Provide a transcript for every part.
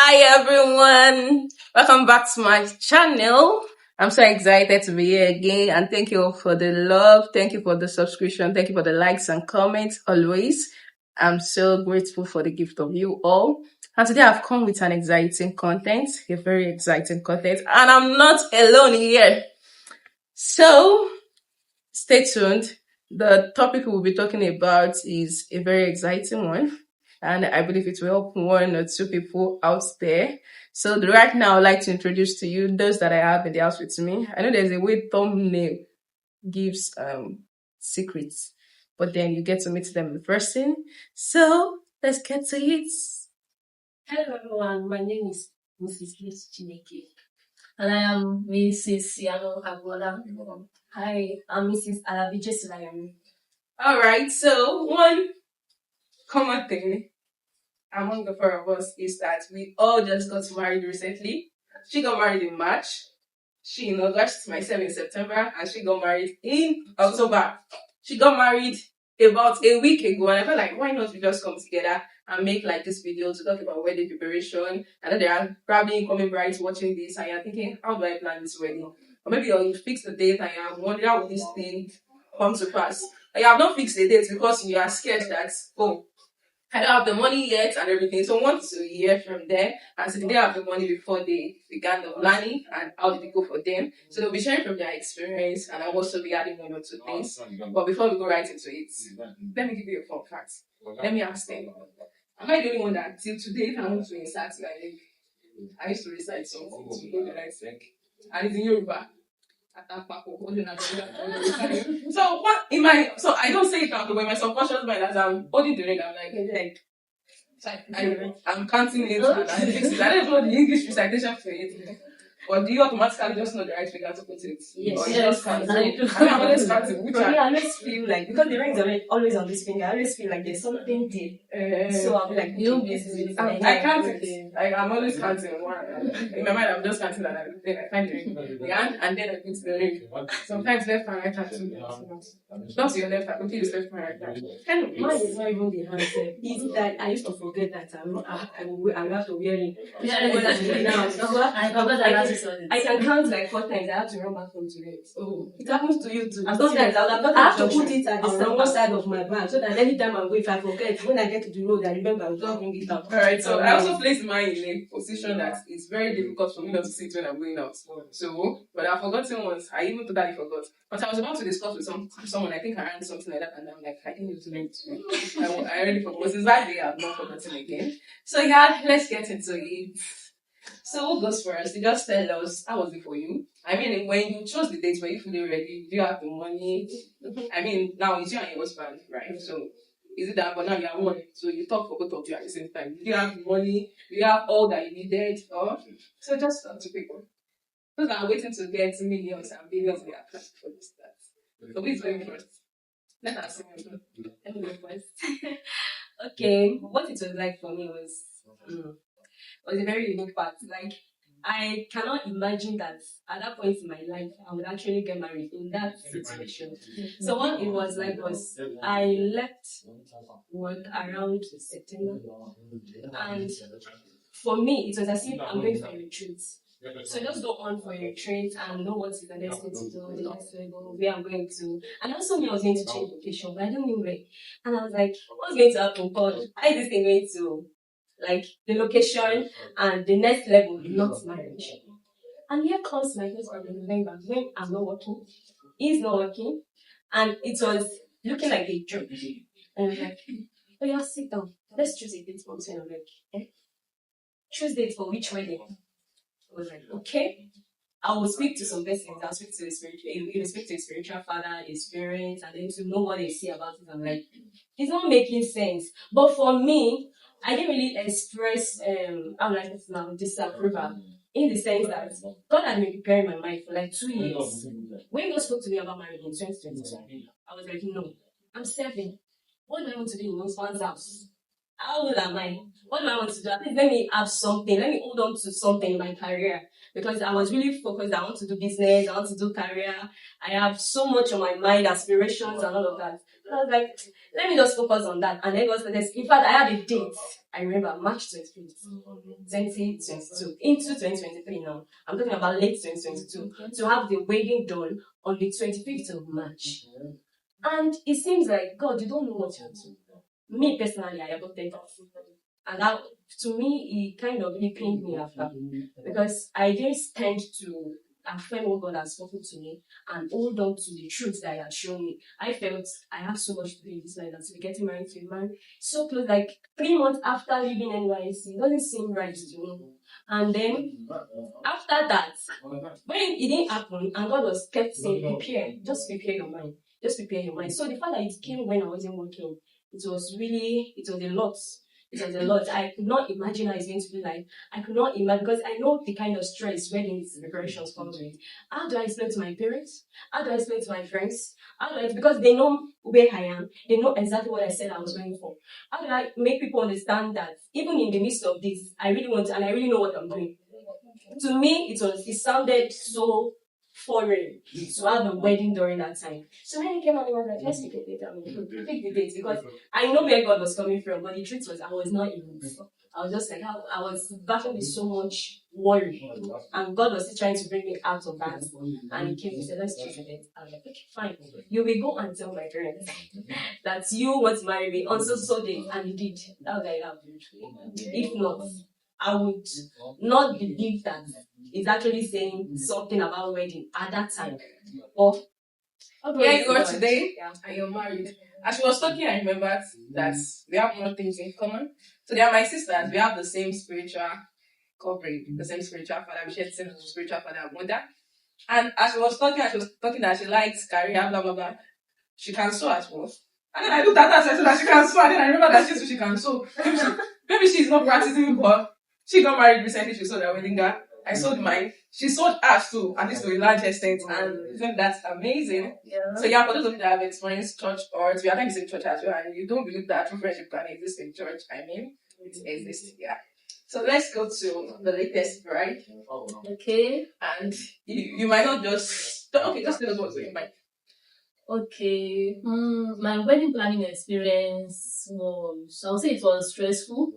Hi everyone, welcome back to my channel. I'm so excited to be here again, and thank you for the love, thank you for the subscription, thank you for the likes and comments always. I'm so grateful for the gift of you all. And today I've come with an exciting content, a very exciting content, and I'm not alone here. So stay tuned. The topic we'll be talking about is a very exciting one, and I believe it will help one or two people out there. So right now, I'd like to introduce to you those that I have in the house with me. I know there's a way thumbnail gives secrets, but then you get to meet them in person. So let's get to it. Hello everyone, my name is Mrs. Liz Chineke, and I am Mrs. Yano Agbola. Hi, I'm Mrs. Alabije Sulayemi. All right. So one common thing among the four of us is that we all just got married recently. She got married in March, she in August, myself in September, and she got married in October. She got married about a week ago, and I felt like, why not we just come together and make like this video to talk about wedding preparation? And then there are probably incoming brides watching this, and you're thinking, how do I plan this wedding? Or maybe you fix the date and you're wondering how will this thing come to pass. And you have not fixed the date because you are scared that, oh, I don't have the money yet and everything. So I want to hear from them and so did they have the money before they began the planning and how did it go for them. So they'll be sharing from their experience and I'll also be adding one or two things. But before we go right into it, let me give you a fun fact. Let me ask them. Am I the only one that till today I want to insert my leg? I used to recite something to go the right leg. And it's in Yoruba. So what in my I don't say it out, but in my subconscious mind as I'm holding the ring, I'm like I'm counting it and I fix it. I don't know the English recitation for it. Or do you automatically just know the right figure to put it? Yes, or you yes, just count? I do. I'm always counting. Which For me, one? I always feel like, because the rings are always on this finger, I always feel like there's something deep. So I'll be like, You this is it. I count it. Like I'm always counting one. In my mind, I'm just counting that. Then I find the ring, the hand, and then I put the ring. Sometimes left and right hand too. Not your left hand, okay, it's left and right hand. Mine is not even the handset. It's that I used to forget that I have to wear it. Yeah, exactly. Now, I forgot that I can count like 4 times. I have to run back home to it. Oh, it happens to you too. And sometimes I have to put it at the wrong side of my bag so that anytime I go, if I forget, when I get to the road, I remember I'll just bring it out. Alright, so I also place mine in a position that it's very difficult for me not to sit when I'm going out. So, but I've forgotten once. I even totally forgot. But I was about to discuss with someone, I think I ran something like that, and I'm like, I didn't need to learn to. I already forgot. Since that day, I've not forgotten again. So yeah, let's get into it. So what goes first? You just tell us, how was it for you? I mean, when you chose the dates, were you fully ready? Do you have the money? I mean, now it's you and your husband, right? So is it that, but now you have money, so you talk for both of you at the same time. Do you have the money? Do you have all that you needed? Or so just talk to people. Those are waiting to get millions and billions in their account for this that. So who's going first? Let us see. Let me go first. Okay, what it was like for me was a very unique part. Like, I cannot imagine that at that point in my life I would actually get married in that situation. So what it was like was I left work around September, and for me it was as if I'm going for a retreat. So just go on for a retreat and know what is the next thing to do, the next level, where I'm going to. And also knew I was going to change location, but I don't know where. And I was like, what's going to happen? God, how is this thing going to, like, the location and the next level, not marriage? And here comes my husband in November when I'm not working. He's not working. And it was looking like a joke. And I was like, oh yeah, sit down. Let's choose a date for something. I'm like, eh? Choose date for which wedding? I was like, okay. I will speak to some persons. I'll speak to a spiritual father, his parents, and then to know what they say about it. I'm like, it's not making sense. But for me, I didn't really express I'm like this now, disapproval. In the sense that God had been preparing my mind for like 2 years. When God spoke to me about marriage in 2022, I was like, no, I'm serving. What do I want to do in one's house? How old am I? What do I want to do? At least let me have something. Let me hold on to something in my career. Because I was really focused. I want to do business. I want to do career. I have so much on my mind, aspirations and all of that. I was like, let me just focus on that. And then God started. In fact, I had a date. I remember March 25th, 2022, into 2023 now. I'm talking about late 2022, to have the wedding done on the 25th of March. And it seems like, God, you don't know what you're doing. Me personally, I aborted that. And that, to me, it kind of really pained me after. Because I didn't stand to affirm what God has spoken to me and hold on to the truth that He had shown me. I felt I have so much to do in this life, that to be getting married to a man so close, like 3 months after leaving NYC. It doesn't seem right to me. And then after that, when it didn't happen, and God was kept saying, prepare, just prepare your mind. Just prepare your mind. So the fact that it came when I wasn't working, it was a lot. It was a lot. I could not imagine how it's going to be like. I could not imagine, because I know the kind of stress weddings preparations comes with. How do I explain to my parents? How do I explain to my friends? Because they know where I am. They know exactly what I said I was going for. How do I make people understand that even in the midst of this, I really want and I really know what I'm doing? To me, it sounded so foreign to have a wedding during that time. So when it came out, I was like, let's pick a date. Pick the date, because I know where God was coming from, but the truth was I was not even. I was just like, I was battling with so much worry, and God was still trying to bring me out of that. And He came and said, let's choose a date. I was like, okay, fine. You will go and tell my parents that you want to marry me on so date, and He did. That was like, if not, I would not believe that he's actually saying something about wedding at that time. Or here you are today, and you're married. As she was talking, I remembered that we have more things in common. So they are my sisters. We have the same spiritual covering, the same spiritual father. We share the same spiritual father and mother. And as she was talking that she likes career, blah blah blah. She can sew as well. And then I looked at her and said that she can sew. And then I remember that she can sew. Maybe she's not practicing, but she got married recently. She sold her wedding gown. I sold mine. She sold hers too, at least to a large extent, and I think that's amazing. Yeah. So for those of you that have experienced church, or we are in the same church as well, and you don't believe that true friendship can exist in church, it exists. Yeah. So let's go to the latest bride. Okay. And you might not just tell us what's in mind. Okay. My wedding planning experience was, I would say it was stressful.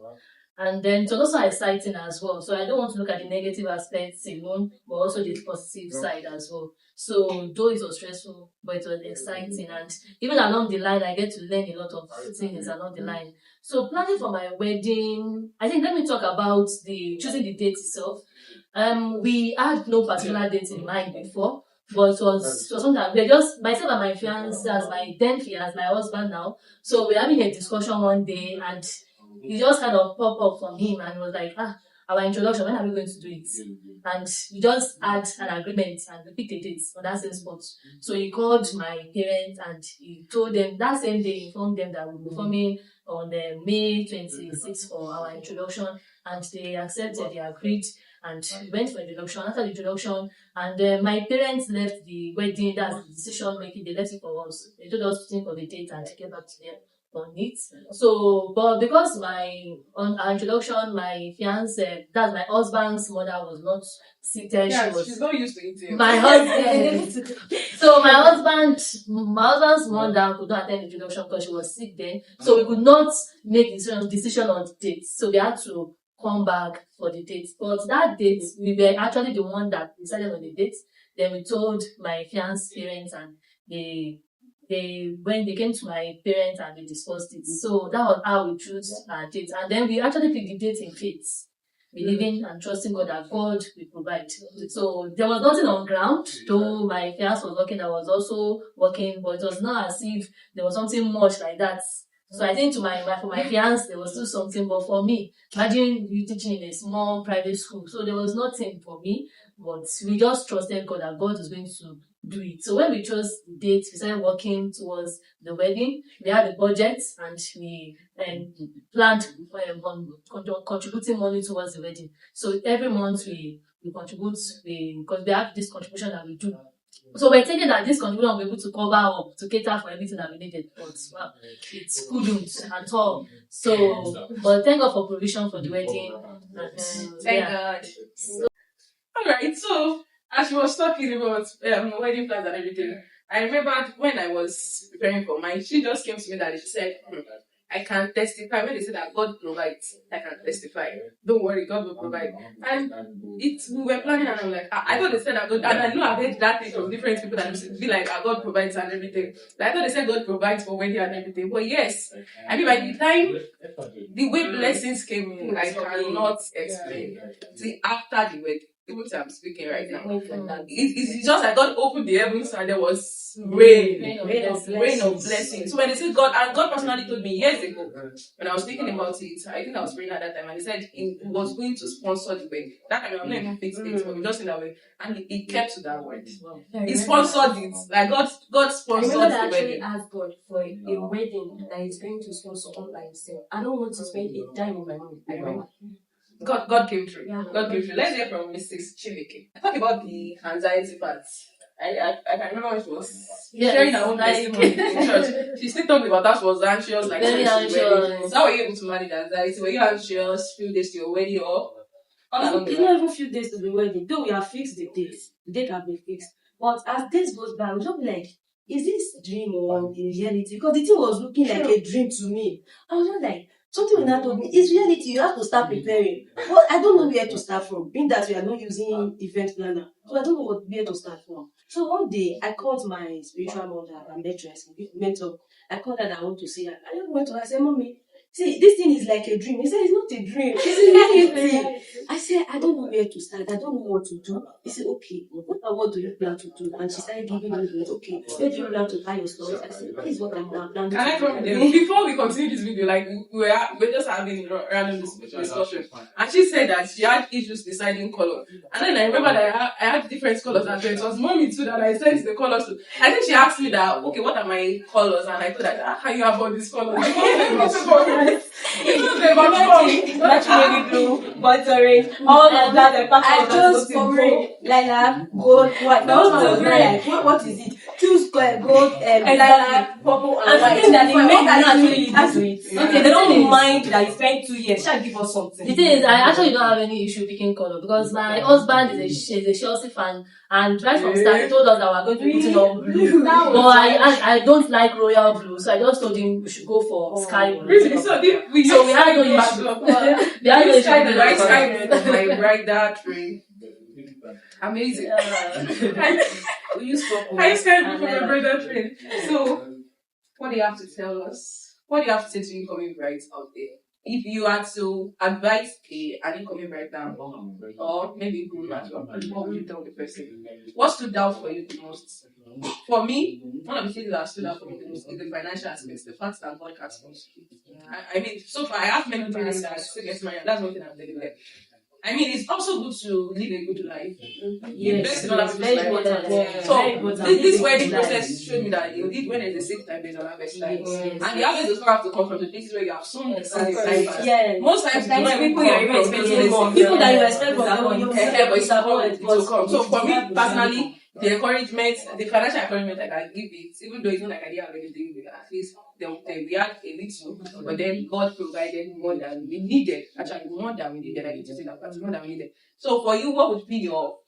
And then it was also exciting as well. So I don't want to look at the negative aspects alone, but also the positive side as well. So though it was stressful, but it was exciting. And even along the line, I get to learn a lot of things along the line. So planning for my wedding, I think let me talk about choosing the date itself. We had no particular date in mind before. But it was something that we just, myself and my fiance, as my then fiance, my husband now. So we're having a discussion one day, and it just kind of popped up from him, and was like, our introduction, when are we going to do it? And we just had an agreement and we picked a date on that same spot. So he called my parents and he told them that same day, he informed them that we'll be forming on May 26th for our introduction, and they accepted, they agreed, and we went for introduction. After the introduction, and my parents left the wedding, that's the decision making, they left it for us. They told us to think of a date and to get back to them on it. So, but because on our introduction, my fiance, that's my husband's mother, was not seated. Yeah, she's not used to eating. My husband. So my husband's mother could not attend the introduction because she was sick then. So we could not make decision on the date. So we had to come back for the date. But that date, we were actually the one that decided on the date. Then we told my fiance's parents, and when they came to my parents and they discussed it. So that was how we chose our date. And then we actually picked the date in faith, believing and trusting God that God will provide. So there was nothing on ground, though my fiance was working, I was also working, but it was not as if there was something much like that. So I think for my fiance, there was still something, but for me, imagine you teaching in a small private school. So there was nothing for me, but we just trusted God that God was going to do it. So when we chose the date, we started working towards the wedding. We had a budget, and we planned on contributing money towards the wedding. So every month we contribute, because we have this contribution that we do. So we're thinking that this contribution will be able to cover up, to cater for everything that we needed, but well, it couldn't at all. So, but thank God for provision for the wedding. Thank God. Alright, so as she was talking about wedding plans and everything, I remember when I was preparing for mine, she just came to me that she said, I can testify. When they say that God provides, I can testify. Don't worry, God will provide. And we were planning, and I'm like, I thought they said that God, and I know I've heard that thing from different people that be like, God provides and everything. Like, I thought they said God provides for wedding and everything. But yes, I mean, by the time the way blessings came in, I cannot explain. See, after the wedding, the way I'm speaking right now, it's just like God opened the heavens and there was rain of blessings. So when they say God, and God personally told me years ago, when I was thinking about it, I think I was praying at that time, and He said He was going to sponsor the wedding. That time I'm not even fixed it, but we just in that way, and He kept to that word. He sponsored it. Like God sponsored I remember the that I actually wedding. asked God for a wedding that is going to sponsor all by himself. I don't want to spend a dime of my money. I remember. God came through. Yeah. God came through. Let's hear from Mrs. Chineke. Talk about the anxiety part. I can remember when she was sharing her own testimony in church. She still told me about that she was anxious, like Very seriously wedding. anxious. So how were you able to manage anxiety? Were you anxious few days to your wedding or all along the It's way? not even few days to the wedding. Though we have fixed the date. The date have been fixed. But as days goes by, we just be like, is this dream or the reality? Because the thing was looking like a dream to me. I was just like, something when that told me, it's reality, you have to start preparing. But I don't know where to start from, being that we are not using event planner. So I don't know where to start from. So one day I called my spiritual mother, my mentor. I called her and I want to see her. I just went to her, I said, Mommy, see, this thing is like a dream. He said, it's not a dream. It's a reality. I said, I don't know where to start. I don't know what to do. He said, okay, what do you plan to do? And she started giving me the okay, where do you plan to buy your stuff? I said, that is what I'm planning Can I to come do. there? Before we continue this video, like we're just having random discussion, and she said that she had issues deciding color. And then I remember that I had different colors, and it was mommy too that I sent the colors to. I think she asked me that, okay, what are my colors? And I told her, how you have all these colors? Because they were fun. Matching blue, buttering, all of that. I just for lilac, gold, white. My husband was like, what is it? Choose gold, lilac, purple, and white. I think that the men What don't are actually you do doing? it. Okay, they don't mind that you spent 2 years. Shall give us something. The thing is, I actually don't have any issue picking color because my husband is a Chelsea fan, and right from start he told us that we are going to be putting on blue. But I don't like royal blue, so I just told him we should go for sky blue. Really? So we had no issue. We had no issue Sky with the right the sky color. red of my brighter tree. Amazing. We use purple. I sky blue and for my lilac. brother tree. So what do you have to tell us? What do you have to say to incoming brides out there? If you had to advise an incoming bride now, or maybe groom as well, what would you tell the person? What stood out for you the most? For me, one of the things that stood out for me the most is the financial aspects, the fact that God can sponsor you. I mean, so far I have many parents that still get married. That's one thing I'm telling them. I mean, it's also good to live a good life. Yes, Invest in other very people's life. important. So Very important. this wedding process showed me that indeed when there's a sick time, there's an harvest time. Yes. And the harvest does not have to come from the places where you have sown the seed in time. Yes. Most times, Sometimes it's not even people you're even come from expecting those more. places. People that you expect from them, you But it's disappointed. it will come. So for me personally, the encouragement, the financial encouragement I can give it, even though it's not like I didn't have anything, at least we had a little, but then God provided more than we needed. Actually, more than we needed. I need to say that, but more than we needed. So for you, what would be your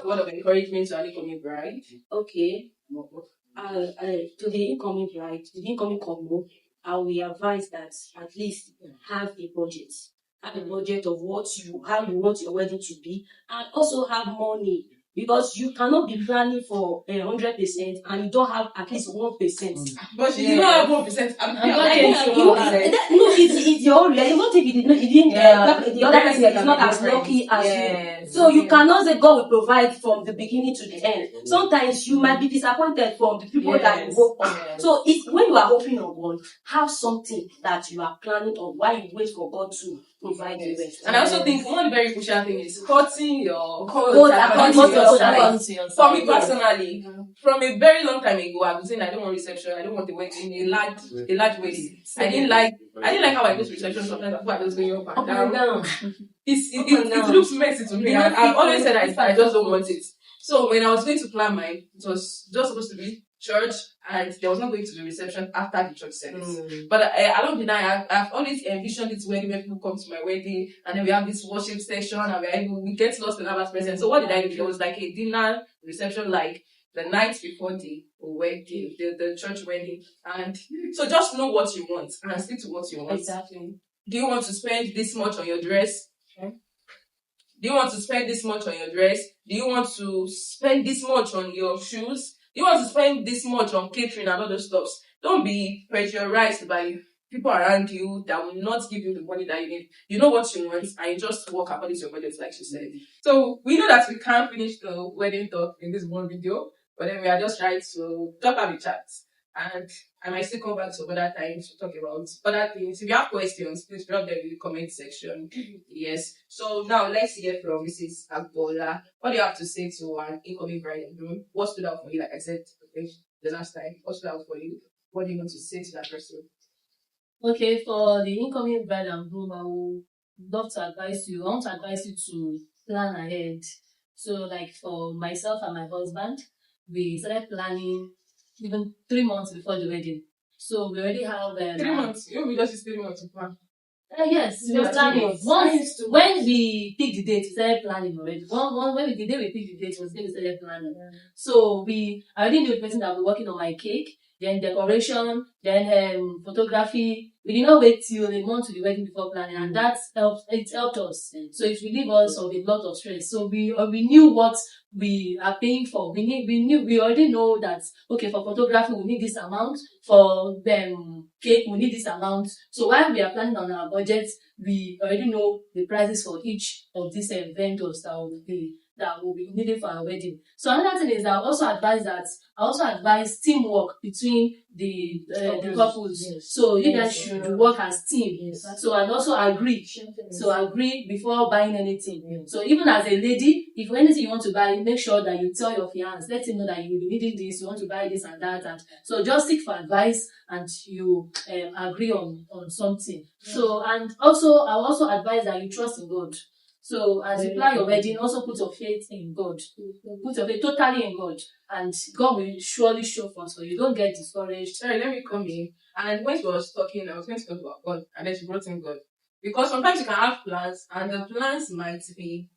word of encouragement to an incoming bride? Okay. To the incoming bride, to the incoming couple, I will advise that at least have a budget. Have a budget of how you want your wedding to be, and also have money. Because you cannot be planning for 100% and you don't have at least 1%. But you don't have 1%. I'm No, not it's your own. You don't think it didn't. The other person is not as lucky as you. So you cannot say God will provide from the beginning to the end. Sometimes you might be disappointed from the people that you hope on. So it's when you are hoping on God, have something that you are planning on while you wait for God to provide the rest. And I also think one very crucial thing is cutting your Code codes according according to to your your size. For me personally, from a very long time ago, I've been saying I don't want reception, I don't want a wedding, a large wedding. I didn't like how I go to reception sometimes people are just going up and down. It looks messy to me. I've always said I just don't want it. So when I was going to plan mine, it was just supposed to be church, and there was not going to be reception after the church service. But along the line, I've always envisioned this wedding where people come to my wedding, and then we have this worship session, and we get lost in our presence. So what did I do? There was like a dinner reception, like the night before the wedding, the church wedding. And so just know what you want and stick to what you want. Exactly. Do you want to spend this much on your dress? Do you want to spend this much on your dress? Do you want to spend this much on your shoes? Do you want to spend this much on catering and other stuff? Don't be pressurized by people around you that will not give you the money that you need. You know what you want and you just work according to your budget, like she said. So we know that we can't finish the wedding talk in this one video, but then we are just trying to talk about the chat. And I might still come back some other time to talk about other things. If you have questions, please drop them in the comment section. Yes. So now let's hear from Mrs. Agbola. What do you have to say to an incoming bride and groom? What stood out for you? Like I said the last time, what stood out for you? What do you want to say to that person? Okay, for the incoming bride and groom, I would love to advise you. I want to advise you to plan ahead. So, like for myself and my husband, we started planning even 3 months before the wedding. So we already have 3 months. You will just 3 months to plan. Yes, we were planning. Once when we picked the date, we started planning already. When the day we picked the date was then we started planning. Yeah. So I already knew the person that will be working on my cake, then decoration, then photography. We did not wait till a month to the wedding before planning, and that helped. It helped us. So it relieved us of a lot of stress. So we knew what we are paying for. We already know that okay, for photography we need this amount, for cake we need this amount. So while we are planning on our budget, we already know the prices for each of these vendors that will be needed for our wedding. So another thing is that I also advise teamwork between the couples. Yes. So you guys should work as team. Yes. So and also agree. So agree before buying anything. Yes. So even as a lady, if anything you want to buy, make sure that you tell your fiance, let him know that you will be needing this, you want to buy this and that, and so just seek for advice and you agree on something. Yes. So and also I will also advise that you trust in God. So as you plan your wedding, also put your faith in God. Put your faith totally in God, and God will surely show forth for you. Don't get discouraged. Sorry, let me come in. And when she was talking, I was going to talk about God, and then she brought in God. Because sometimes you can have plans, and the plans might be,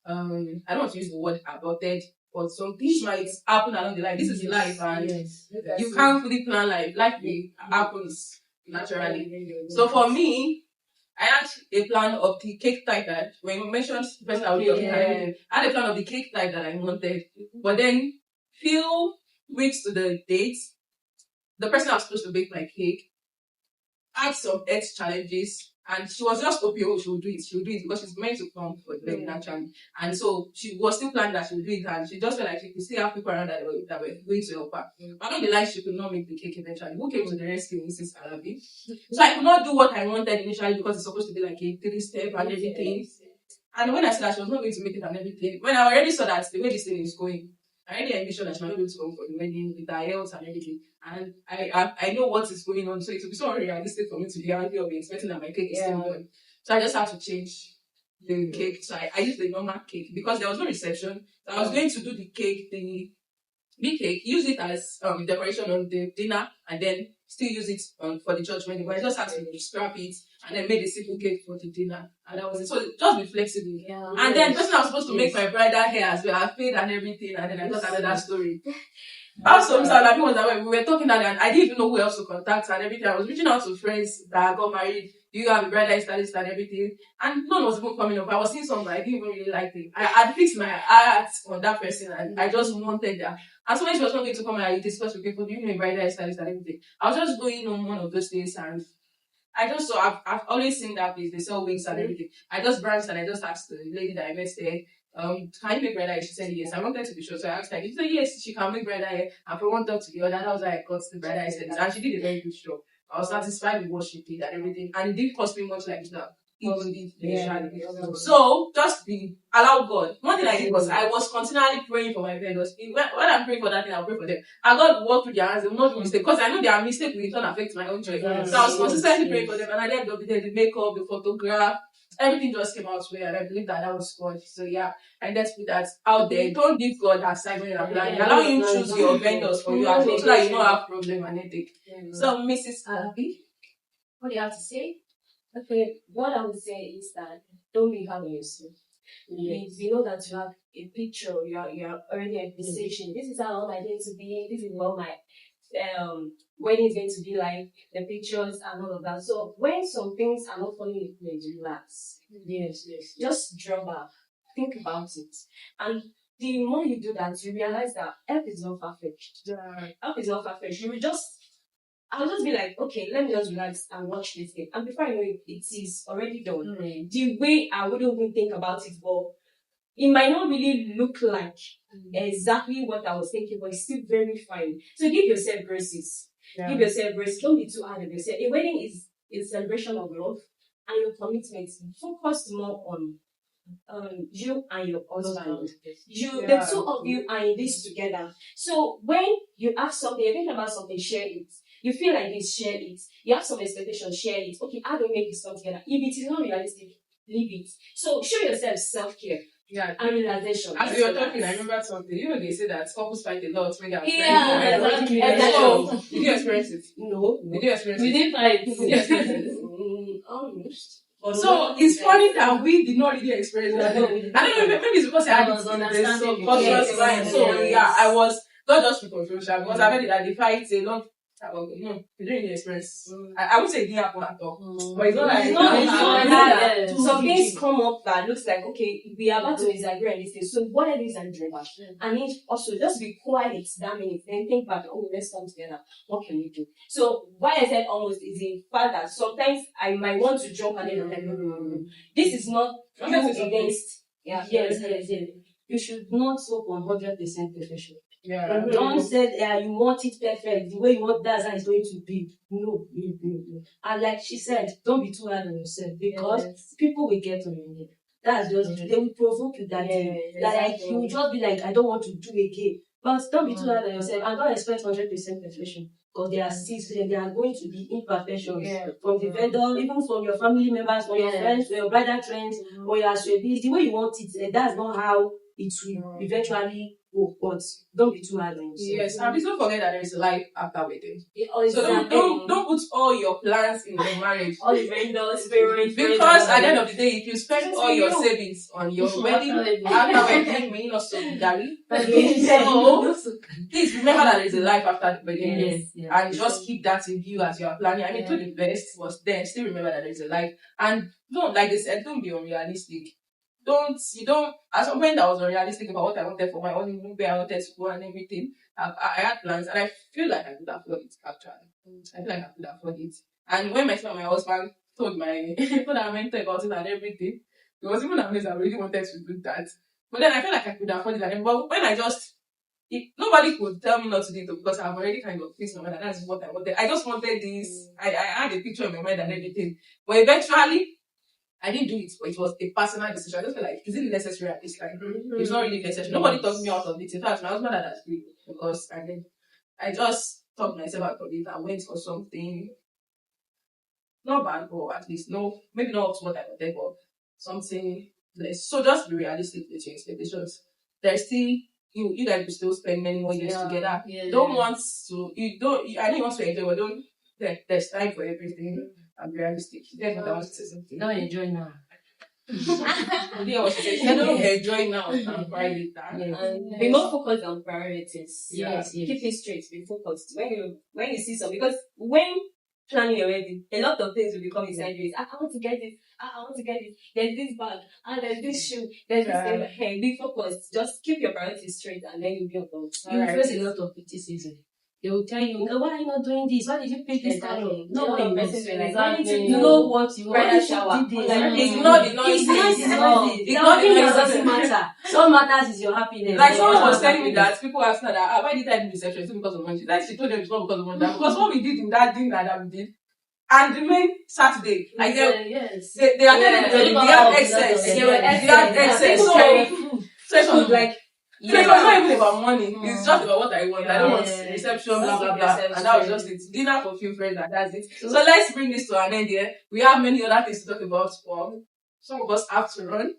I don't want to use the word aborted, but some things might happen along the line. This is life, and you can't fully plan life. Life happens naturally. So for me, I had a plan of the cake type that when you mentioned the person I was talking I had a plan of the cake type that I wanted. But then few weeks to the date, the person I was supposed to bake my cake had some health challenges, and she was just hoping, oh, she will do it because she's meant to come for the wedding actually. And so she was still planning that she would do it, and she just felt like she could still have people around that were going to help her. But not the lie, she could not make the cake eventually. Who came to the rescue? Mrs. Alabi. So I could not do what I wanted initially because it's supposed to be like a 3-step and everything. And when I said that she was not going to make it and everything, when I already saw that the way this thing is going, I already envisioned that she might not be able to come for the wedding with her health and everything. And I know what is going on, so it will be so unrealistic for me to be angry or be expecting that my cake is still going. So I just had to change the cake. So I used the normal cake because there was no reception. So I was going to do the cake, the big cake, use it as decoration on the dinner, and then still use it for the church wedding. But I just had to scrap it and then made a simple cake for the dinner, and that was it. So just be flexible. Yeah. And then the person I was supposed to make my bridal hair as well, I paid and everything, and then I thought another story. Also, Mr. Alabi was aware. We were talking that, and I didn't even know who else to contact and everything. I was reaching out to friends that got married. Do you have a bridal stylist and everything? And none was even coming up. I was seeing something I didn't even really like it. I had fixed my heart on that person, and I just wanted that. And so when she was not going to come and I discussed with people, do you know a bridal stylist and everything? I was just going on one of those days, and I just saw, I've always seen that place. They sell wigs and everything. I just branched and I just asked the lady that I met there, can you make bridal hair? She said yes. I wanted to be sure, so I asked her. She said yes, she can make bridal hair. And from one talk to the other, that was how I got the bridal hair service. And she did a very good job. I was satisfied with what she did and everything. And it didn't cost me much like that. Even did initially. So just allow God. One thing I did was I was continually praying for my vendors. When I'm praying for that thing, I'll pray for them. I got to walk through their hands, they will not do mistake. Because I know their mistake will not affect my own joy. Yes. So I was consistently praying for them, and at the end of the day, the makeup, the photograph, everything just came out well, and I believe that was God. So yeah, and let's put that out there. Don't give God assignment and plan. Allow him choose your vendors for you as well, so that you don't have problem and headache. So Mrs. Alabi, what do you have to say? Okay, what I would say is that don't be hard on yourself. We know that you have a picture, you are already envisaging. This is how my day to be. This is what my wedding is going to be like. The pictures and all of that. So when some things are not falling in place, relax. Yes. Just draw back. Think about it, and the more you do that, you realize that health is not perfect. Health is not perfect. I'll just be like, okay, let me just relax and watch this thing. And before I know it, it is already done. The way I wouldn't even think about it, but it might not really look like exactly what I was thinking, but it's still very fine. So give yourself graces. Yeah. Give yourself grace. Don't be too hard on yourself. A wedding is a celebration of love and your commitment. Focus more on you and your husband. The two of you are in this together. So when you have something, you're thinking about something, share it. You feel like this, share it. You have some expectation, share it. Okay, how do we make this come together? If it is not realistic, leave it. So show yourself self-care. Yeah, and realization. As you were talking, I remember something. You know, they say that couples fight a lot when they are pregnant. So, did you experience it? No. Did you experience it? We didn't fight. Did you experience it? Almost. So it's funny that we did not really experience that. I don't know, maybe it's because I had this subconscious mind. So yeah, I was not just with controversial because I heard that they fight a lot. We didn't really experience. I would say it didn't happen at all. But it's not like some things come up that looks like okay, we are about to disagree on this thing. So what are these and drivers? And it also just be quiet that minute, then think back, oh, let's come together. What can we do? So why I said almost is the fact that sometimes I might want to jump and then I'm like, no. This is not against. Yeah. Yes. You should not hope 100% perfection. Yeah. Don't say you want it perfect. The way you want that's how it's going to be. No. And like she said, don't be too hard on yourself because people will get on your head. That's just they will provoke you that day. Like you will just be like, I don't want to do again. But don't be too hard on yourself and don't expect 100% perfection. Because there are still there are going to be imperfections from the vendor, even from your family members, from your friends, from your bridal friends, or your associates. The way you want it, that's not how it will eventually go. But don't be too hard on yourself. Yes, and please don't forget that there is a life after wedding. So don't put all your plans in your marriage. All the vendors, parents, because at the end of the day, if you spend all your savings on your wedding after wedding, may not so Gary. So please remember that there is a life after the wedding. Yes. And just keep that in view as you are planning. I mean, do the best, but then still remember that there is a life. And don't, like they said, don't be unrealistic. At some point I was unrealistic about what I wanted for my own where I wanted to go and everything. I had plans and I feel like I could afford it actually. I feel like I could afford it. And when my husband told my mentor about it and everything, it was even amazed I really wanted to do that. But then I feel like I could afford it and but when nobody could tell me not to do it because I've already kind of fixed my mind that that's what I wanted. I just wanted this. I had a picture in my mind and everything. But eventually I didn't do it, but it was a personal decision. I just feel like, is it necessary at this time? It's not really necessary. Nobody talked me out of it. In fact, my husband had agreed because I just talked myself out of it and went for something not bad, but at least maybe not what I wanted, but something less. So just be realistic with your expectations. There's still you guys will still spend many more years together. I know you want to enjoy, but there's time for everything. I'm realistic. That's what I want to say something. Don't enjoy now. Don't enjoy now and cry later. Be more focused on priorities. Yes. Keep it straight. Be focused. When you see something, because when planning your wedding, a lot of things will become inside you. I want to get this. I want to get this. There's this bag. There's this shoe. There's this. Hey, be focused. Just keep your priorities straight, and then you'll be on board. You face a lot of criticism. They will tell you, why are you not doing this? Why did you pick this color? No, you know what you want. Ignore the noise. It doesn't matter. What matters is your happiness. Like someone was telling me that people asked her that why did I do reception? It's because of money. She told them it's not because of money. Because what we did in that dinner that we did, and the main Saturday, like they had excess. They had excess. So it was like. So it was not even about money. It's just about what I want. I don't want reception, blah, blah, blah. And that was just it. Dinner for a few friends and that's it. So let's bring this to an end here. We have many other things to talk about. Some of us have to run.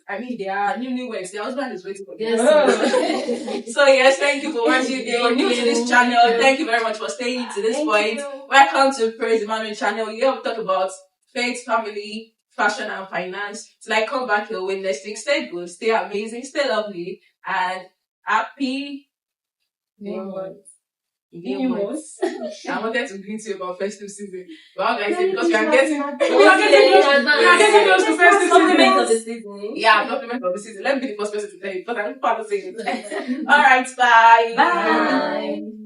I mean, they are newlyweds. Their husband is waiting for them. So yes, thank you for watching. If you're new to this channel, thank you very much for staying to this point. Welcome to Praise Emmanuel channel. Here we talk about faith, family, fashion and finance to like come back your way next week. Stay good, stay amazing, stay lovely, and happy new month. New months. I wanted to greet you about festive season. But how can I say, because we are Okay, getting close to festive compliment of the season. season. Yeah, compliment of the season. Let me be the first person to tell you because I'm part of saying it. All right, bye. Bye.